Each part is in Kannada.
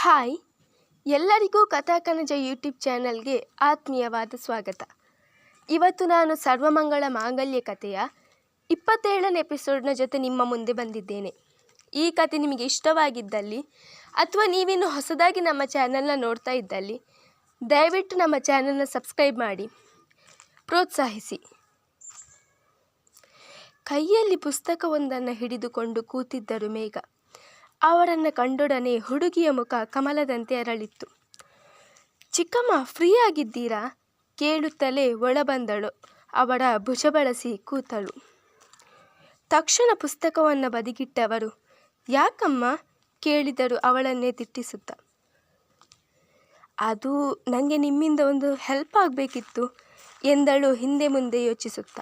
ಹಾಯ್, ಎಲ್ಲರಿಗೂ ಕಥಾಕನಜ ಯೂಟ್ಯೂಬ್ ಚಾನಲ್ಗೆ ಆತ್ಮೀಯವಾದ ಸ್ವಾಗತ. ಇವತ್ತು ನಾನು ಸರ್ವಮಂಗಳ ಮಾಂಗಲ್ಯ ಕಥೆಯ 27ನೇ ಎಪಿಸೋಡ್ನ ಜೊತೆ ನಿಮ್ಮ ಮುಂದೆ ಬಂದಿದ್ದೇನೆ. ಈ ಕತೆ ನಿಮಗೆ ಇಷ್ಟವಾಗಿದ್ದಲ್ಲಿ ಅಥವಾ ನೀವಿನ್ನು ಹೊಸದಾಗಿ ನಮ್ಮ ಚಾನಲ್ನ ನೋಡ್ತಾ ಇದ್ದಲ್ಲಿ ದಯವಿಟ್ಟು ನಮ್ಮ ಚಾನಲ್ನ ಸಬ್ಸ್ಕ್ರೈಬ್ ಮಾಡಿ ಪ್ರೋತ್ಸಾಹಿಸಿ. ಕೈಯಲ್ಲಿ ಪುಸ್ತಕವೊಂದನ್ನು ಹಿಡಿದುಕೊಂಡು ಕೂತಿದ್ದರು ಮೇಘ. ಅವರನ್ನು ಕಂಡೊಡನೆ ಹುಡುಗಿಯ ಮುಖ ಕಮಲದಂತೆ ಅರಳಿತ್ತು. ಚಿಕ್ಕಮ್ಮ, ಫ್ರೀ ಆಗಿದ್ದೀರಾ? ಕೇಳುತ್ತಲೇ ಒಳಬಂದಳು. ಅವರ ಭುಜ ಬಳಸಿ ಕೂತಳು. ತಕ್ಷಣ ಪುಸ್ತಕವನ್ನು ಬದಿಗಿಟ್ಟವರು, ಯಾಕಮ್ಮ? ಕೇಳಿದರು ಅವಳನ್ನೇ ದಿಟ್ಟಿಸುತ್ತ. ಅದು ನನಗೆ ನಿಮ್ಮಿಂದ ಒಂದು ಹೆಲ್ಪ್ ಆಗಬೇಕಿತ್ತು ಎಂದಳು ಹಿಂದೆ ಮುಂದೆ ಯೋಚಿಸುತ್ತ.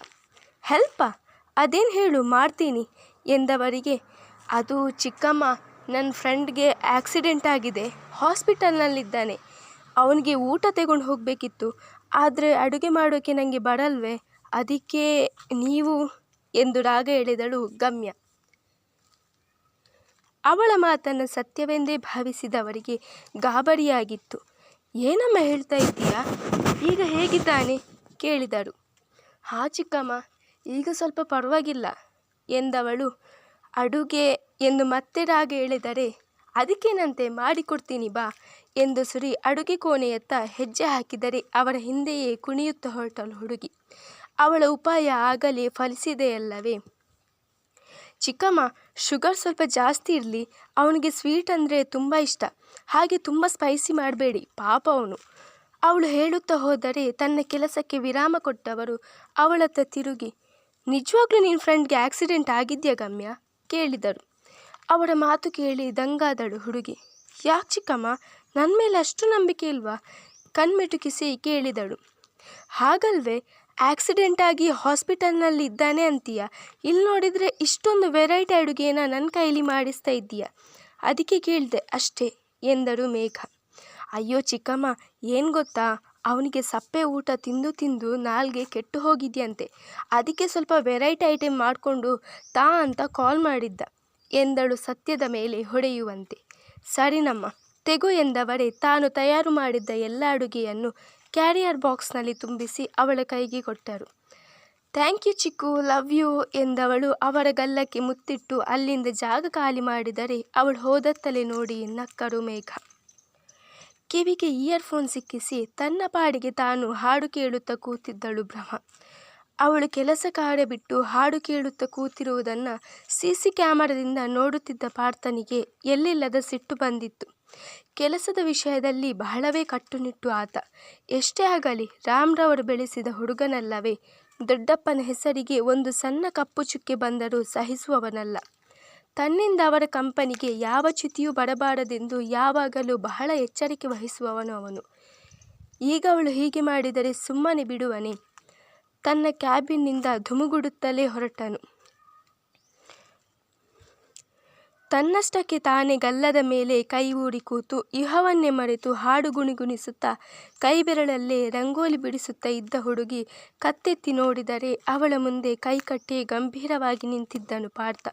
ಹೆಲ್ಪಾ? ಅದೇನು ಹೇಳು, ಮಾಡ್ತೀನಿ ಎಂದವರಿಗೆ, ಅದು ಚಿಕ್ಕಮ್ಮ, ನನ್ನ ಫ್ರೆಂಡ್ಗೆ ಆಕ್ಸಿಡೆಂಟ್ ಆಗಿದೆ, ಹಾಸ್ಪಿಟಲ್ನಲ್ಲಿದ್ದಾನೆ. ಅವನಿಗೆ ಊಟ ತಗೊಂಡು ಹೋಗಬೇಕಿತ್ತು, ಆದರೆ ಅಡುಗೆ ಮಾಡೋಕ್ಕೆ ನನಗೆ ಬರಲ್ವೇ, ಅದಕ್ಕೆ ನೀವು ಎಂದು ರಾಗ ಎಳೆದಳು ಗಮ್ಯ. ಅವಳ ಮಾತನ್ನು ಸತ್ಯವೆಂದೇ ಭಾವಿಸಿದವರಿಗೆ ಗಾಬರಿಯಾಗಿತ್ತು. ಏನಮ್ಮ ಹೇಳ್ತಾ ಇದ್ದೀಯಾ? ಈಗ ಹೇಗಿದ್ದಾನೆ ಕೇಳಿದರು. ಹಾ ಚಿಕ್ಕಮ್ಮ, ಈಗ ಸ್ವಲ್ಪ ಪರವಾಗಿಲ್ಲ ಎಂದವಳು. ಅಡುಗೆ ಎಂದು ಮತ್ತೆ ರಾಗ ಎಳೆದರೆ, ಅದಕ್ಕೇನಂತೆ, ಮಾಡಿಕೊಡ್ತೀನಿ ಬಾ ಎಂದು ಸುರಿ ಅಡುಗೆ ಕೋಣೆಯತ್ತ ಹೆಜ್ಜೆ ಹಾಕಿದರೆ ಅವರ ಹಿಂದೆಯೇ ಕುಣಿಯುತ್ತಾ ಹೊರಟಳು ಹುಡುಗಿ. ಅವಳ ಉಪಾಯ ಆಗಲೇ ಫಲಿಸಿದೆಯಲ್ಲವೇ? ಚಿಕ್ಕಮ್ಮ, ಶುಗರ್ ಸ್ವಲ್ಪ ಜಾಸ್ತಿ ಇರಲಿ, ಅವನಿಗೆ ಸ್ವೀಟ್ ಅಂದರೆ ತುಂಬ ಇಷ್ಟ, ಹಾಗೆ ತುಂಬ ಸ್ಪೈಸಿ ಮಾಡಬೇಡಿ, ಪಾಪ ಅವನು. ಅವಳು ಹೇಳುತ್ತಾ ಹೋದರೆ ತನ್ನ ಕೆಲಸಕ್ಕೆ ವಿರಾಮ ಕೊಟ್ಟವರು ಅವಳತ್ತ ತಿರುಗಿ, ನಿಜವಾಗ್ಲೂ ನಿನ್ನ ಫ್ರೆಂಡ್ಗೆ ಆಕ್ಸಿಡೆಂಟ್ ಆಗಿದೆಯಾ ಗಮ್ಯ ಕೇಳಿದರು. ಅವರ ಮಾತು ಕೇಳಿ ದಂಗಾದಳು ಹುಡುಗಿ. ಯಾಕೆ ಚಿಕ್ಕಮ್ಮ, ನನ್ನ ಮೇಲೆ ಅಷ್ಟು ನಂಬಿಕೆ ಇಲ್ವಾ? ಕಣ್ಮಿಟುಕಿಸಿ ಕೇಳಿದಳು. ಹಾಗಲ್ವೇ, ಆಕ್ಸಿಡೆಂಟ್ ಆಗಿ ಹಾಸ್ಪಿಟಲ್ನಲ್ಲಿ ಇದ್ದಾನೆ ಅಂತೀಯ, ಇಲ್ಲಿ ನೋಡಿದರೆ ಇಷ್ಟೊಂದು ವೆರೈಟಿ ಅಡುಗೆನ ನನ್ನ ಕೈಲಿ ಮಾಡಿಸ್ತಾ ಇದ್ದೀಯ, ಅದಕ್ಕೆ ಕೇಳಿದೆ ಅಷ್ಟೇ ಎಂದರು ಮೇಘ. ಅಯ್ಯೋ ಚಿಕ್ಕಮ್ಮ, ಏನು ಗೊತ್ತಾ, ಅವನಿಗೆ ಸಪ್ಪೆ ಊಟ ತಿಂದು ತಿಂದು ನಾಲ್ಗೆ ಕೆಟ್ಟು ಹೋಗಿದೆಯಂತೆ, ಅದಕ್ಕೆ ಸ್ವಲ್ಪ ವೆರೈಟಿ ಐಟಮ್ ಮಾಡಿಕೊಂಡು ತಾ ಅಂತ ಕಾಲ್ ಮಾಡಿದ್ದ ಎಂದಳು ಸತ್ಯದ ಮೇಲೆ ಹೊಡೆಯುವಂತೆ. ಸರಿನಮ್ಮ ತೆಗೋ ಎಂದವರೇ ತಾನು ತಯಾರು ಮಾಡಿದ್ದ ಎಲ್ಲ ಅಡುಗೆಯನ್ನು ಕ್ಯಾರಿಯರ್ ಬಾಕ್ಸ್ನಲ್ಲಿ ತುಂಬಿಸಿ ಅವಳ ಕೈಗೆ ಕೊಟ್ಟರು. Thank you Chikku, love you ಎಂದವಳು ಅವರ ಗಲ್ಲಕ್ಕೆ ಮುತ್ತಿಟ್ಟು ಅಲ್ಲಿಂದ ಜಾಗ ಖಾಲಿ ಮಾಡಿದರೆ ಅವಳು ಹೋದತ್ತಲೇ ನೋಡಿ ನಕ್ಕರು ಮೇಘ. ಕಿವಿಗೆ ಇಯರ್ಫೋನ್ ಸಿಕ್ಕಿಸಿ ತನ್ನ ಪಾಡಿಗೆ ತಾನು ಹಾಡು ಕೇಳುತ್ತಾ ಕೂತಿದ್ದಳು ಭ್ರಮ. ಅವಳು ಕೆಲಸ ಕಾರ್ಯ ಬಿಟ್ಟು ಹಾಡು ಕೇಳುತ್ತಾ ಕೂತಿರುವುದನ್ನು CC ಕ್ಯಾಮರಾದಿಂದ ನೋಡುತ್ತಿದ್ದ ಪಾರ್ಥನಿಗೆ ಎಲ್ಲಿಲ್ಲದ ಸಿಟ್ಟು ಬಂದಿತ್ತು. ಕೆಲಸದ ವಿಷಯದಲ್ಲಿ ಬಹಳವೇ ಕಟ್ಟುನಿಟ್ಟು ಆತ. ಎಷ್ಟೇ ಆಗಲಿ ರಾಮ್ರವರು ಬೆಳೆಸಿದ ಹುಡುಗನಲ್ಲವೇ, ದೊಡ್ಡಪ್ಪನ ಹೆಸರಿಗೆ ಒಂದು ಸಣ್ಣ ಕಪ್ಪು ಚುಕ್ಕೆ ಬಂದರೂ ಸಹಿಸುವವನಲ್ಲ. ತನ್ನಿಂದ ಅವರ ಕಂಪನಿಗೆ ಯಾವ ಚ್ಯುತಿಯೂ ಬರಬಾರದೆಂದು ಯಾವಾಗಲೂ ಬಹಳ ಎಚ್ಚರಿಕೆ ವಹಿಸುವವನು ಅವನು. ಈಗ ಅವಳು ಹೀಗೆ ಮಾಡಿದರೆ ಸುಮ್ಮನೆ ಬಿಡುವನೇ? ತನ್ನ ಕ್ಯಾಬಿನ್ನಿಂದ ಧುಮುಗುಡುತ್ತಲೇ ಹೊರಟನು. ತನ್ನಷ್ಟಕ್ಕೆ ತಾನೇ ಗಲ್ಲದ ಮೇಲೆ ಕೈ ಊರಿ ಕೂತು ಇಹವನ್ನೇ ಮರೆತು ಹಾಡು ಗುಣಿಗುಣಿಸುತ್ತಾ ಕೈ ಬೆರಳಲ್ಲೇ ರಂಗೋಲಿ ಬಿಡಿಸುತ್ತಾ ಇದ್ದ ಹುಡುಗಿ ಕತ್ತೆತ್ತಿ ನೋಡಿದರೆ ಅವಳ ಮುಂದೆ ಕೈಕಟ್ಟಿ ಗಂಭೀರವಾಗಿ ನಿಂತಿದ್ದನು ಪಾರ್ಥ.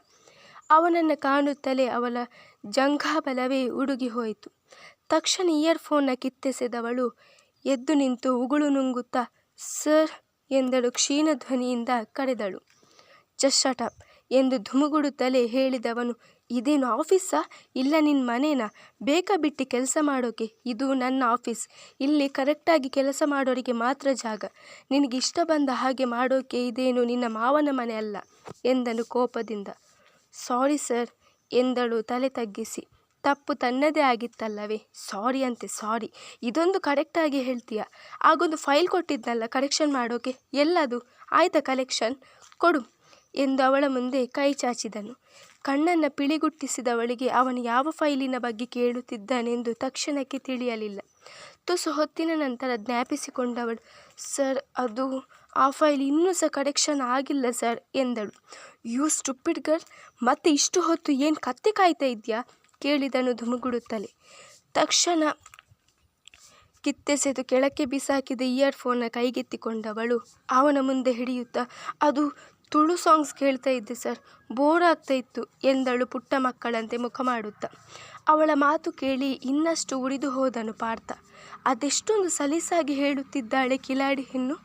ಅವನನ್ನು ಕಾಣುತ್ತಲೇ ಅವಳ ಜಂಘಾಬಲವೇ ಉಡುಗಿ ಹೋಯಿತು. ತಕ್ಷಣ ಇಯರ್ಫೋನ್ನ ಕಿತ್ತೆಸೆದವಳು ಎದ್ದು ನಿಂತು ಉಗುಳು ನುಂಗುತ್ತಾ ಸರ್ ಎಂದಳು. ಕ್ಷೀಣ ಧ್ವನಿಯಿಂದ ಕರೆದಳು. ಜಸ್ಟ್ ಶಟ್ ಅಪ್ ಎಂದು ಧುಮುಗುಡುತ್ತಲೇ ಹೇಳಿದವನು, ಇದೇನು ಆಫೀಸಾ ಇಲ್ಲ ನಿನ್ನ ಮನೇನಾ? ಬೇಕಾ ಬಿಟ್ಟು ಕೆಲಸ ಮಾಡೋಕೆ? ಇದು ನನ್ನ ಆಫೀಸ್, ಇಲ್ಲಿ ಕರೆಕ್ಟಾಗಿ ಕೆಲಸ ಮಾಡೋರಿಗೆ ಮಾತ್ರ ಜಾಗ, ನಿನಗಿಷ್ಟ ಬಂದ ಹಾಗೆ ಮಾಡೋಕೆ ಇದೇನು ನಿನ್ನ ಮಾವನ ಮನೆ ಅಲ್ಲ ಎಂದನು ಕೋಪದಿಂದ. ಸಾರಿ ಸರ್ ಎಂದಳು ತಲೆ ತಗ್ಗಿಸಿ. ತಪ್ಪು ತನ್ನದೇ ಆಗಿತ್ತಲ್ಲವೇ? ಸಾರಿ ಅಂತೆ ಸಾರಿ, ಇದೊಂದು ಕರೆಕ್ಟಾಗಿ ಹೇಳ್ತೀಯ? ಆಗೊಂದು ಫೈಲ್ ಕೊಟ್ಟಿದ್ನಲ್ಲ ಕರೆಕ್ಷನ್ ಮಾಡೋಕೆ, ಎಲ್ಲದು ಆಯ್ತಾ ಕಲೆಕ್ಷನ್? ಕೊಡು ಎಂದು ಅವಳ ಮುಂದೆ ಕೈ ಚಾಚಿದನು. ಕಣ್ಣನ್ನು ಪಿಳಿಗುಟ್ಟಿಸಿದವಳಿಗೆ ಅವನು ಯಾವ ಫೈಲಿನ ಬಗ್ಗೆ ಕೇಳುತ್ತಿದ್ದಾನೆಂದು ತಕ್ಷಣಕ್ಕೆ ತಿಳಿಯಲಿಲ್ಲ. ತುಸು ಹೊತ್ತಿನ ನಂತರ ಜ್ಞಾಪಿಸಿಕೊಂಡವಳು, ಸರ್ ಅದು ಆ ಫೈಲ್ ಇನ್ನೂ ಸಹ ಕರೆಕ್ಷನ್ ಆಗಿಲ್ಲ ಸರ್ ಎಂದಳು. ಯು ಸ್ಟುಪಿಡ್ ಗರ್ಲ್, ಮತ್ತೆ ಇಷ್ಟು ಹೊತ್ತು ಏನು ಕತ್ತೆ ಕಾಯ್ತಾ ಇದೆಯಾ ಕೇಳಿದನು ಧುಮುಗುಡುತ್ತಲೇ. ತಕ್ಷಣ ಕಿತ್ತೆಸೆದು ಕೆಳಕ್ಕೆ ಬಿಸಾಕಿದ ಇಯರ್ಫೋನ್ನ ಕೈಗೆತ್ತಿಕೊಂಡವಳು ಅವನ ಮುಂದೆ ಹಿಡಿಯುತ್ತಾ, ಅದು ತುಳು ಸಾಂಗ್ಸ್ ಕೇಳ್ತಾ ಇದ್ದೆ ಸರ್, ಬೋರ್ ಆಗ್ತಾ ಇತ್ತು ಎಂದಳು ಪುಟ್ಟ ಮಕ್ಕಳಂತೆ ಮುಖ ಮಾಡುತ್ತಾ. ಅವಳ ಮಾತು ಕೇಳಿ ಇನ್ನಷ್ಟು ಉರಿದು ಹೋದನು ಪಾರ್ಥ. ಅದೆಷ್ಟೊಂದು ಸಲೀಸಾಗಿ ಹೇಳುತ್ತಿದ್ದಾಳೆ ಕಿಲಾಡಿ ಹೆಣ್ಣು.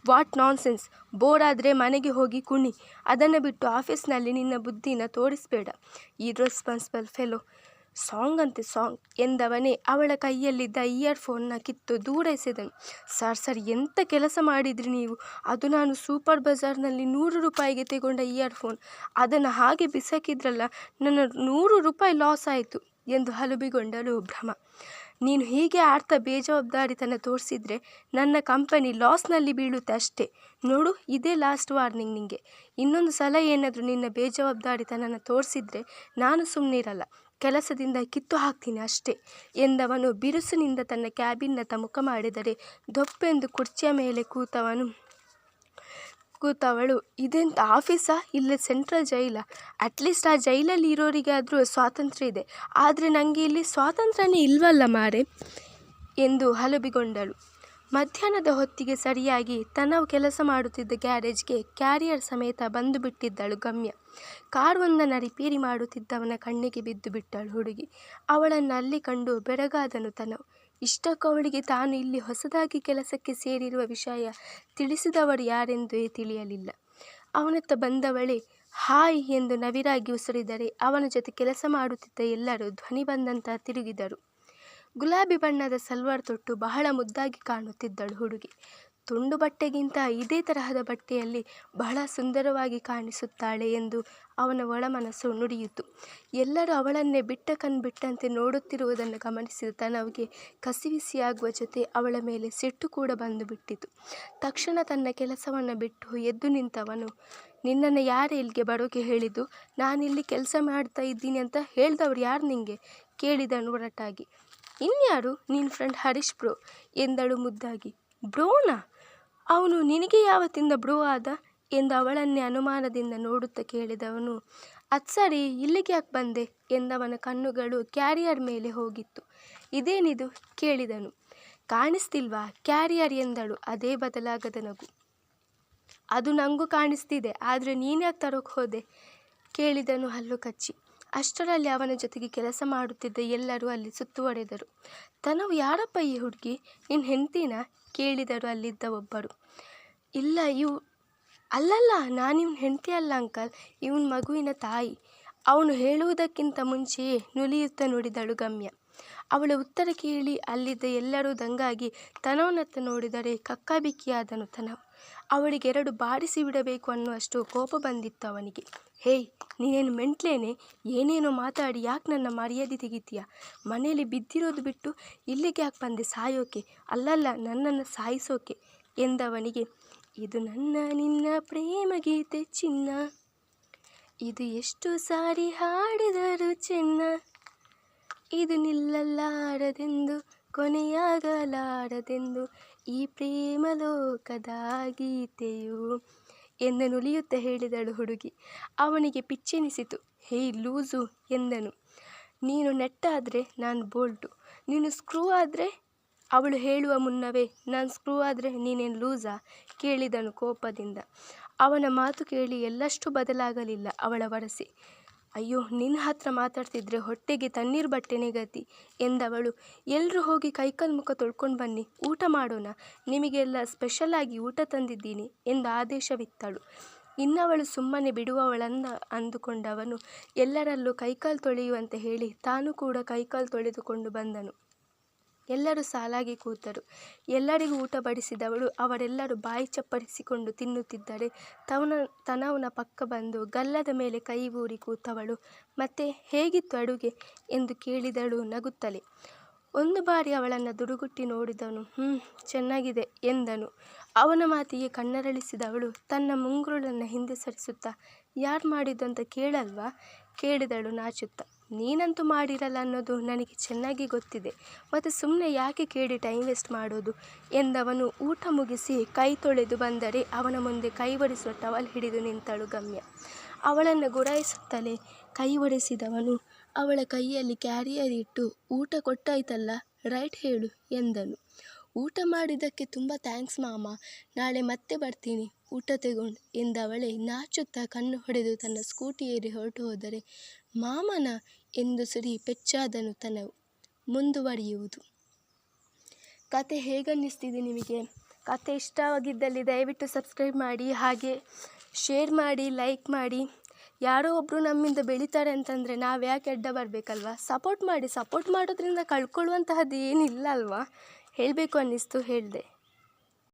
What nonsense. ಬೋರ್ ಆದರೆ ಮನೆಗೆ ಹೋಗಿ ಕುಣಿ. ಅದನ್ನು ಬಿಟ್ಟು ಆಫೀಸ್ನಲ್ಲಿ ನಿನ್ನ ಬುದ್ಧಿನ ತೋರಿಸಬೇಡ. Irresponsible fellow. ಸಾಂಗ್ ಅಂತೆ ಸಾಂಗ್ ಎಂದವನೇ ಅವಳ ಕೈಯಲ್ಲಿದ್ದ ಇಯರ್ಫೋನ್ನ ಕಿತ್ತು ದೂರ ಎಸೆದನು. ಸರ್ ಎಂಥ ಕೆಲಸ ಮಾಡಿದ್ರಿ ನೀವು? ಅದು ನಾನು ಸೂಪರ್ ಬಜಾರ್ನಲ್ಲಿ 100 ರೂಪಾಯಿಗೆ ತೆಗೊಂಡ ಇಯರ್ಫೋನ್. ಅದನ್ನು ಹಾಗೆ ಬಿಸಾಕಿದ್ರಲ್ಲ, ನನ್ನ 100 ರೂಪಾಯಿ ಲಾಸ್ ಆಯಿತು ಎಂದು ಹಲುಬಿಗೊಂಡಳು ಭ್ರಮ. ನೀನು ಹೀಗೆ ಆಡ್ತಾ ಬೇಜವಾಬ್ದಾರಿತನ ತೋರಿಸಿದ್ರೆ ನನ್ನ ಕಂಪನಿ ಲಾಸ್ನಲ್ಲಿ ಬೀಳುತ್ತೆ ಅಷ್ಟೇ. ನೋಡು, ಇದೇ ಲಾಸ್ಟ್ ವಾರ್ನಿಂಗ್ ನಿಂಗೆ. ಇನ್ನೊಂದು ಸಲ ಏನಾದರೂ ನಿನ್ನ ಬೇಜವಾಬ್ದಾರಿತನನ ತೋರಿಸಿದ್ರೆ ನಾನು ಸುಮ್ಮನಿರಲ್ಲ, ಕೆಲಸದಿಂದ ಕಿತ್ತು ಹಾಕ್ತೀನಿ ಅಷ್ಟೇ ಎಂದವನು ಬಿರುಸಿನಿಂದ ತನ್ನ ಕ್ಯಾಬಿನ್ನತ್ತ ಮುಖ ಮಾಡಿದರೆ ದೊಪ್ಪೆಂದು ಕುರ್ಚಿಯ ಮೇಲೆ ಕೂತವಳು ಇದೆಂತ ಆಫೀಸಾ, ಇಲ್ಲ ಸೆಂಟ್ರಲ್ ಜೈಲ? ಅಟ್ಲೀಸ್ಟ್ ಆ ಜೈಲಲ್ಲಿ ಇರೋರಿಗೆ ಆದರೂ ಸ್ವಾತಂತ್ರ್ಯ ಇದೆ, ಆದರೆ ನನಗೆ ಇಲ್ಲಿ ಸ್ವಾತಂತ್ರ್ಯನೇ ಇಲ್ವಲ್ಲ ಮಾರೆ ಎಂದು ಹಲುಬಿಗೊಂಡಳು. ಮಧ್ಯಾಹ್ನದ ಹೊತ್ತಿಗೆ ಸರಿಯಾಗಿ ತನವು ಕೆಲಸ ಮಾಡುತ್ತಿದ್ದ ಗ್ಯಾರೇಜ್ಗೆ ಕ್ಯಾರಿಯರ್ ಸಮೇತ ಬಂದು ಬಿಟ್ಟಿದ್ದಳು ಗಮ್ಯ. ಕಾರೊಂದನ್ನು ರಿಪೇರಿ ಮಾಡುತ್ತಿದ್ದವನ ಕಣ್ಣಿಗೆ ಬಿದ್ದು ಬಿಟ್ಟಳು ಹುಡುಗಿ. ಅವಳನ್ನು ಅಲ್ಲಿ ಕಂಡು ಬೆರಗಾದನು ತನವು. ಇಷ್ಟಕ್ಕೂ ಅವಳಿಗೆ ತಾನು ಇಲ್ಲಿ ಹೊಸದಾಗಿ ಕೆಲಸಕ್ಕೆ ಸೇರಿರುವ ವಿಷಯ ತಿಳಿಸಿದವರು ಯಾರೆಂದೇ ತಿಳಿಯಲಿಲ್ಲ. ಅವನತ್ತ ಬಂದವಳೇ ಹಾಯ್ ಎಂದು ನವಿರಾಗಿ ಉಸಿರಿದರೆ ಅವನ ಜೊತೆ ಕೆಲಸ ಮಾಡುತ್ತಿದ್ದ ಎಲ್ಲರೂ ಧ್ವನಿ ಬಂದಂತ ತಿರುಗಿದರು. ಗುಲಾಬಿ ಬಣ್ಣದ ಸಲ್ವಾರ್ ತೊಟ್ಟು ಬಹಳ ಮುದ್ದಾಗಿ ಕಾಣುತ್ತಿದ್ದಳು ಹುಡುಗಿ. ತುಂಡು ಬಟ್ಟೆಗಿಂತ ಇದೇ ತರಹದ ಬಟ್ಟೆಯಲ್ಲಿ ಬಹಳ ಸುಂದರವಾಗಿ ಕಾಣಿಸುತ್ತಾಳೆ ಎಂದು ಅವನ ಒಳಮನಸ್ಸು ನುಡಿಯಿತು. ಎಲ್ಲರೂ ಅವಳನ್ನೇ ಬಿಟ್ಟ ಕಣ್ಬಿಟ್ಟಂತೆ ನೋಡುತ್ತಿರುವುದನ್ನು ಗಮನಿಸಿದ ತನವಿಗೆ ಕಸಿವಿಸಿಯಾಗುವ ಜೊತೆ ಅವಳ ಮೇಲೆ ಸಿಟ್ಟು ಕೂಡ ಬಂದು ಬಿಟ್ಟಿತು. ತಕ್ಷಣ ತನ್ನ ಕೆಲಸವನ್ನು ಬಿಟ್ಟು ಎದ್ದು ನಿಂತವನು, ನಿನ್ನನ್ನು ಯಾರೇ ಇಲ್ಲಿಗೆ ಬರೋಕೆ ಹೇಳಿದ್ದು? ನಾನಿಲ್ಲಿ ಕೆಲಸ ಮಾಡ್ತಾ ಇದ್ದೀನಿ ಅಂತ ಹೇಳ್ದವ್ರು ಯಾರು ನಿಂಗೆ? ಕೇಳಿದನು ಒರಟಾಗಿ. ಇನ್ಯಾರು? ನಿನ್ನ ಫ್ರೆಂಡ್ ಹರೀಶ್ ಬ್ರೋ ಎಂದಳು ಮುದ್ದಾಗಿ. ಬ್ರೋನಾ? ಅವನು ನಿನಗೆ ಯಾವತ್ತಿಂದ ಬ್ರೋ ಆದ ಎಂದು ಅವಳನ್ನೇ ಅನುಮಾನದಿಂದ ನೋಡುತ್ತಾ ಕೇಳಿದವನು. ಅದು ಸರಿ, ಇಲ್ಲಿಗೆ ಯಾಕೆ ಬಂದೆ ಎಂದವನ ಕಣ್ಣುಗಳು ಕ್ಯಾರಿಯರ್ ಮೇಲೆ ಹೋಗಿತ್ತು. ಇದೇನಿದು ಕೇಳಿದನು. ಕಾಣಿಸ್ತಿಲ್ವಾ ಕ್ಯಾರಿಯರ್ ಎಂದಳು ಅದೇ ಬದಲಾಗದ ನಗು. ಅದು ನನಗೂ ಕಾಣಿಸ್ತಿದೆ, ಆದರೆ ನೀನ್ಯಾಕೆ ತರೋಕೆ ಹೋದೆ ಕೇಳಿದನು ಹಲ್ಲು ಕಚ್ಚಿ. ಅಷ್ಟರಲ್ಲಿ ಅವನ ಜೊತೆಗೆ ಕೆಲಸ ಮಾಡುತ್ತಿದ್ದ ಎಲ್ಲರೂ ಅಲ್ಲಿ ಸುತ್ತುವರೆದರು. ತನವು ಯಾರಪ್ಪ ಈ ಹುಡುಗಿ? ನಿನ್ನ ಹೆಂಡ್ತಿನ ಕೇಳಿದರು ಅಲ್ಲಿದ್ದ ಒಬ್ಬರು. ಇಲ್ಲ, ಅಲ್ಲಲ್ಲ, ನಾನಿವ್ನ ಹೆಂಡ್ತಿ ಅಲ್ಲ ಅಂಕಲ್, ಇವನ ಮಗುವಿನ ತಾಯಿ. ಅವನು ಹೇಳುವುದಕ್ಕಿಂತ ಮುಂಚೆಯೇ ನುಲಿಯುತ್ತಾ ನುಡಿದಳು ಗಮ್ಯ. ಅವಳ ಉತ್ತರ ಕೇಳಿ ಅಲ್ಲಿದ್ದ ಎಲ್ಲರೂ ದಂಗಾಗಿ ತನವನತ್ತ ನೋಡಿದರೆ ಕಕ್ಕಾಬಿಕ್ಕಿಯಾದನು ತನವು. ಅವಳಿಗೆ 2 ಬಾರಿಸಿ ಬಿಡಬೇಕು ಅನ್ನುವಷ್ಟು ಕೋಪ ಬಂದಿತ್ತು ಅವನಿಗೆ. ಹೇಯ್, ನೀನೇನು ಮೆಂಟ್ಲೇನೆ? ಏನೇನೋ ಮಾತಾಡಿ ಯಾಕೆ ನನ್ನ ಮರ್ಯಾದೆ ತೆಗಿತೀಯ? ಮನೆಯಲ್ಲಿ ಬಿದ್ದಿರೋದು ಬಿಟ್ಟು ಇಲ್ಲಿಗೆ ಯಾಕೆ ಬಂದೆ? ಸಾಯೋಕೆ? ಅಲ್ಲಲ್ಲ, ನನ್ನನ್ನು ಸಾಯಿಸೋಕೆ ಎಂದವನಿಗೆ. ಇದು ನನ್ನ ನಿನ್ನ ಪ್ರೇಮ ಗೀತೆ ಚಿನ್ನ, ಇದು ಎಷ್ಟು ಸಾರಿ ಹಾಡಿದರು ಚೆನ್ನ, ಇದು ನಿಲ್ಲಲಾರದೆಂದು ಕೊನೆಯಾಗಲಾರದೆಂದು ಈ ಪ್ರೇಮ ಲೋಕದ ಗೀತೆಯು ಎಂದು ನುಲಿಯುತ್ತಾ ಹೇಳಿದಳು ಹುಡುಗಿ. ಅವನಿಗೆ ಪಿಚ್ಚೆನಿಸಿತು. ಹೇಯ್ ಲೂಸು ಎಂದನು. ನೀನು ನೆಟ್ಟಾದರೆ ನಾನು ಬೋಲ್ಟು, ನೀನು ಸ್ಕ್ರೂ ಆದರೆ? ಅವಳು ಹೇಳುವ ಮುನ್ನವೇ ನಾನು ಸ್ಕ್ರೂ ಆದರೆ ನೀನೇನು ಲೂಸಾ ಕೇಳಿದನು ಕೋಪದಿಂದ. ಅವನ ಮಾತು ಕೇಳಿ ಎಲ್ಲಷ್ಟು ಬದಲಾಗಲಿಲ್ಲ ಅವಳ ವರಸೆ. ಅಯ್ಯೋ, ನಿನ್ನ ಹತ್ರ ಮಾತಾಡ್ತಿದ್ರೆ ಹೊಟ್ಟೆಗೆ ತಣ್ಣೀರು ಬಟ್ಟೆನೇ ಗತಿ ಎಂದವಳು. ಎಲ್ಲರೂ ಹೋಗಿ ಕೈಕಾಲು ಮುಖ ತೊಳ್ಕೊಂಡು ಬನ್ನಿ, ಊಟ ಮಾಡೋಣ, ನಿಮಗೆಲ್ಲ ಸ್ಪೆಷಲಾಗಿ ಊಟ ತಂದಿದ್ದೀನಿ ಎಂದು ಆದೇಶವಿತ್ತಳು. ಇನ್ನವಳು ಸುಮ್ಮನೆ ಬಿಡುವವಳಂದ ಅಂದುಕೊಂಡವನು ಎಲ್ಲರಲ್ಲೂ ಕೈಕಾಲು ತೊಳೆಯುವಂತೆ ಹೇಳಿ ತಾನು ಕೂಡ ಕೈಕಾಲು ತೊಳೆದುಕೊಂಡು ಬಂದನು. ಎಲ್ಲರೂ ಸಾಲಾಗಿ ಕೂತರು. ಎಲ್ಲರಿಗೂ ಊಟ ಬಡಿಸಿದವಳು ಅವರೆಲ್ಲರೂ ಬಾಯಿ ಚಪ್ಪರಿಸಿಕೊಂಡು ತಿನ್ನುತ್ತಿದ್ದರೆ ತನವನ ಪಕ್ಕ ಬಂದು ಗಲ್ಲದ ಮೇಲೆ ಕೈ ಊರಿ ಕೂತವಳು. ಮತ್ತೆ ಹೇಗಿತ್ತು ಅಡುಗೆ ಎಂದು ಕೇಳಿದಳು ನಗುತ್ತಲೇ. ಒಂದು ಬಾರಿ ಅವಳನ್ನು ದುಡುಗುಟ್ಟಿ ನೋಡಿದವನು ಚೆನ್ನಾಗಿದೆ ಎಂದನು. ಅವನ ಮಾತಿಗೆ ಕಣ್ಣರಳಿಸಿದವಳು ತನ್ನ ಮುಂಗುರುಳನ್ನು ಹಿಂದೆ ಸರಿಸುತ್ತಾ, ಯಾರು ಮಾಡಿದ್ದು ಅಂತ ಕೇಳಲ್ವಾ ಕೇಳಿದಳು ನಾಚುತ್ತಾ. ನೀನಂತೂ ಮಾಡಿರಲ್ಲ ಅನ್ನೋದು ನನಗೆ ಚೆನ್ನಾಗಿ ಗೊತ್ತಿದೆ, ಮತ್ತು ಸುಮ್ಮನೆ ಯಾಕೆ ಕೇಳಿ ಟೈಮ್ ವೇಸ್ಟ್ ಮಾಡೋದು ಎಂದವನು ಊಟ ಮುಗಿಸಿ ಕೈ ತೊಳೆದು ಬಂದರೆ ಅವನ ಮುಂದೆ ಕೈ ಒರೆಸುವ ಟವಲ್ ಹಿಡಿದು ನಿಂತಳು ಗಮ್ಯ. ಅವಳನ್ನು ಗುರಾಯಿಸುತ್ತಲೇ ಕೈ ಒರೆಸಿದವನು ಅವಳ ಕೈಯಲ್ಲಿ ಕ್ಯಾರಿಯರ್ ಇಟ್ಟು, ಊಟ ಕೊಟ್ಟಾಯ್ತಲ್ಲ, ರೈಟ್ ಹೇಳು ಎಂದನು. ಊಟ ಮಾಡಿದ್ದಕ್ಕೆ ತುಂಬ ಥ್ಯಾಂಕ್ಸ್ ಮಾಮ, ನಾಳೆ ಮತ್ತೆ ಬರ್ತೀನಿ ಊಟ ತಗೊಂಡು ಎಂದವಳೇ ನಾಚುತ್ತಾ ಕಣ್ಣು ಹೊಡೆದು ತನ್ನ ಸ್ಕೂಟಿ ಏರಿ ಹೊರಟು ಹೋದರೆ. ಮಾಮನ ಎಂದು ಸಿರಿ ಪೆಚ್ಚಾದನು ತನವು ಮುಂದುವರಿಯುವುದು. ಕತೆ ಹೇಗನ್ನಿಸ್ತಿದೆ ನಿಮಗೆ? ಕತೆ ಇಷ್ಟವಾಗಿದ್ದಲ್ಲಿ ದಯವಿಟ್ಟು ಸಬ್ಸ್ಕ್ರೈಬ್ ಮಾಡಿ, ಹಾಗೆ ಶೇರ್ ಮಾಡಿ, ಲೈಕ್ ಮಾಡಿ. ಯಾರೋ ಒಬ್ಬರು ನಮ್ಮಿಂದ ಬೆಳೀತಾರೆ ಅಂತಂದರೆ ನಾವು ಯಾಕೆ ಅಡ್ಡ ಬರಬೇಕಲ್ವ? ಸಪೋರ್ಟ್ ಮಾಡಿ. ಸಪೋರ್ಟ್ ಮಾಡೋದ್ರಿಂದ ಕಳ್ಕೊಳ್ಳುವಂತಹದ್ದು ಏನಿಲ್ಲ ಅಲ್ವಾ? ಹೇಳಬೇಕು ಅನ್ನಿಸ್ತು, ಹೇಳಿದೆ.